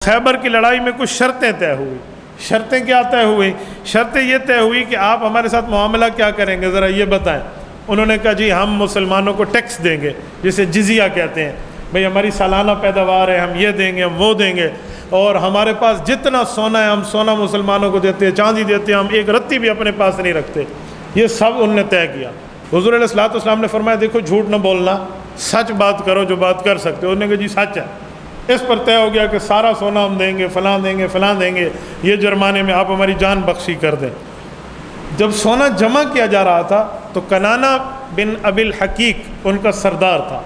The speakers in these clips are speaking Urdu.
خیبر کی لڑائی میں کچھ شرطیں طے ہوئی۔ شرطیں کیا طے ہوئی؟ شرطیں یہ طے ہوئی کہ آپ ہمارے ساتھ معاملہ کیا کریں گے، ذرا یہ بتائیں۔ انہوں نے کہا جی ہم مسلمانوں کو ٹیکس دیں گے، جسے جزیہ کہتے ہیں، بھئی ہماری سالانہ پیداوار ہے، ہم یہ دیں گے، ہم وہ دیں گے، اور ہمارے پاس جتنا سونا ہے ہم سونا مسلمانوں کو دیتے ہیں، چاندی دیتے ہیں، ہم ایک رتی بھی اپنے پاس نہیں رکھتے۔ یہ سب انہوں نے طے کیا۔ حضور علیہ الصلوۃ والسلام نے فرمایا دیکھو جھوٹ نہ بولنا، سچ بات کرو جو بات کر سکتے ہو۔ انہوں نے کہا جی سچ ہے۔ اس پر طے ہو گیا کہ سارا سونا ہم دیں گے، فلاں دیں گے، فلاں دیں گے، یہ جرمانے میں آپ ہماری جان بخشی کر دیں۔ جب سونا جمع کیا جا رہا تھا تو کنانہ بن ابی الحقیق ان کا سردار تھا،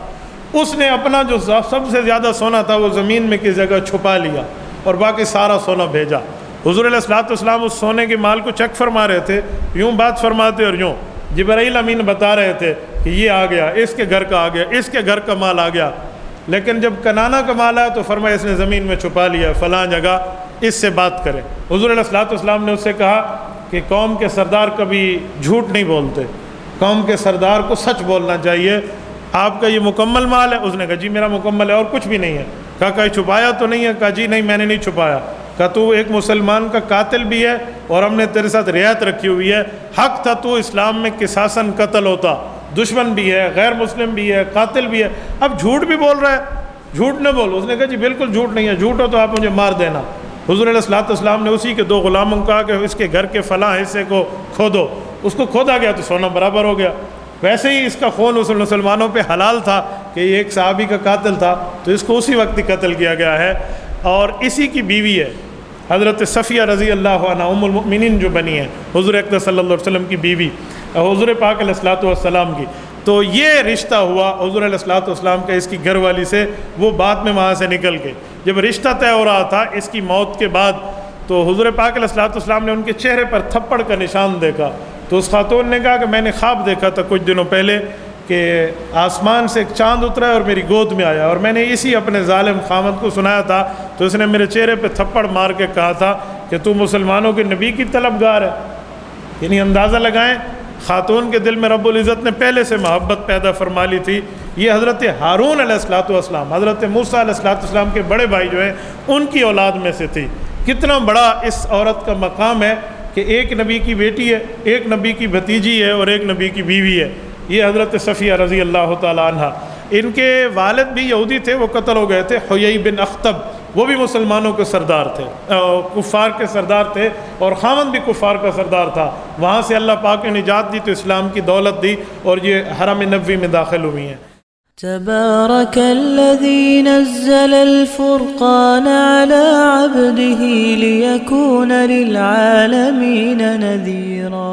اس نے اپنا جو سب سے زیادہ سونا تھا وہ زمین میں کسی جگہ چھپا لیا اور باقی سارا سونا بھیجا۔ حضور علیہ الصلوۃ والسلام اس سونے کے مال کو چیک فرما رہے تھے، یوں بات فرماتے اور یوں جبرائیل امین بتا رہے تھے کہ یہ آ گیا، اس کے گھر کا آ گیا، اس کے گھر کا مال آ گیا۔ لیکن جب کنانہ کا مال آیا تو فرمایا اس نے زمین میں چھپا لیا، فلاں جگہ، اس سے بات کریں۔ حضور علیہ الصلوۃ والسلام نے اس سے کہا کہ قوم کے سردار کبھی جھوٹ نہیں بولتے، قوم کے سردار کو سچ بولنا چاہیے۔ آپ کا یہ مکمل مال ہے؟ اس نے کہا جی میرا مکمل ہے اور کچھ بھی نہیں ہے۔ کہا کہیں چھپایا تو نہیں ہے؟ کہا جی نہیں میں نے نہیں چھپایا۔ کہا تو ایک مسلمان کا قاتل بھی ہے اور ہم نے تیرے ساتھ رعایت رکھی ہوئی ہے، حق تھا تو اسلام میں قصاصاً قتل ہوتا، دشمن بھی ہے، غیر مسلم بھی ہے، قاتل بھی ہے، اب جھوٹ بھی بول رہا ہے، جھوٹ نہ بول۔ اس نے کہا جی بالکل جھوٹ نہیں ہے، جھوٹ ہو تو آپ مجھے مار دینا۔ حضور علیہ الصلوۃ والسلام نے اسی کے 2 غلاموں کو کہا کہ اس کے گھر کے فلاں حصے کو کھودو۔ اس کو کھودا گیا تو سونا برابر ہو گیا۔ ویسے ہی اس کا خون اس مسلمانوں پہ حلال تھا کہ یہ ایک صحابی کا قاتل تھا تو اس کو اسی وقت ہی قتل کیا گیا ہے، اور اسی کی بیوی ہے حضرت صفیہ رضی اللہ عنہا ام المؤمنین جو بنی ہے حضور اکرم صلی اللہ علیہ وسلم کی بیوی، حضور پاک علیہ الصلوۃ والسلام کی۔ تو یہ رشتہ ہوا حضور علیہ الصلوۃ والسلام کا اس کی گھر والی سے، وہ بعد میں وہاں سے نکل کے جب رشتہ طے ہو رہا تھا اس کی موت کے بعد، تو حضور پاک علیہ الصلوۃ والسلام نے ان کے چہرے پر تھپڑ کا نشان دیکھا۔ تو اس خاتون نے کہا کہ میں نے خواب دیکھا تھا کچھ دنوں پہلے کہ آسمان سے ایک چاند اترا اور میری گود میں آیا، اور میں نے اسی اپنے ظالم خامد کو سنایا تھا، تو اس نے میرے چہرے پہ تھپڑ مار کے کہا تھا کہ تو مسلمانوں کے نبی کی طلبگار ہے۔ یعنی اندازہ لگائیں خاتون کے دل میں رب العزت نے پہلے سے محبت پیدا فرما لی تھی۔ یہ حضرت ہارون علیہ الصلوۃ والسلام، حضرت موسیٰ علیہ الصلوۃ والسلام کے بڑے بھائی جو ہیں ان کی اولاد میں سے تھی۔ کتنا بڑا اس عورت کا مقام ہے کہ ایک نبی کی بیٹی ہے، ایک نبی کی بھتیجی ہے اور ایک نبی کی بیوی ہے۔ یہ حضرت صفیہ رضی اللہ تعالی عنہ، ان کے والد بھی یہودی تھے، وہ قتل ہو گئے تھے، حیی بن اخطب، وہ بھی مسلمانوں کے سردار تھے، کفار کے سردار تھے، اور خامد بھی کفار کا سردار تھا۔ وہاں سے اللہ پاک نے نجات دی تو اسلام کی دولت دی اور یہ حرم نبوی میں داخل ہوئی ہیں۔ تبارك الذي نزل الفرقان على عبده ليكون للعالمين نذيرا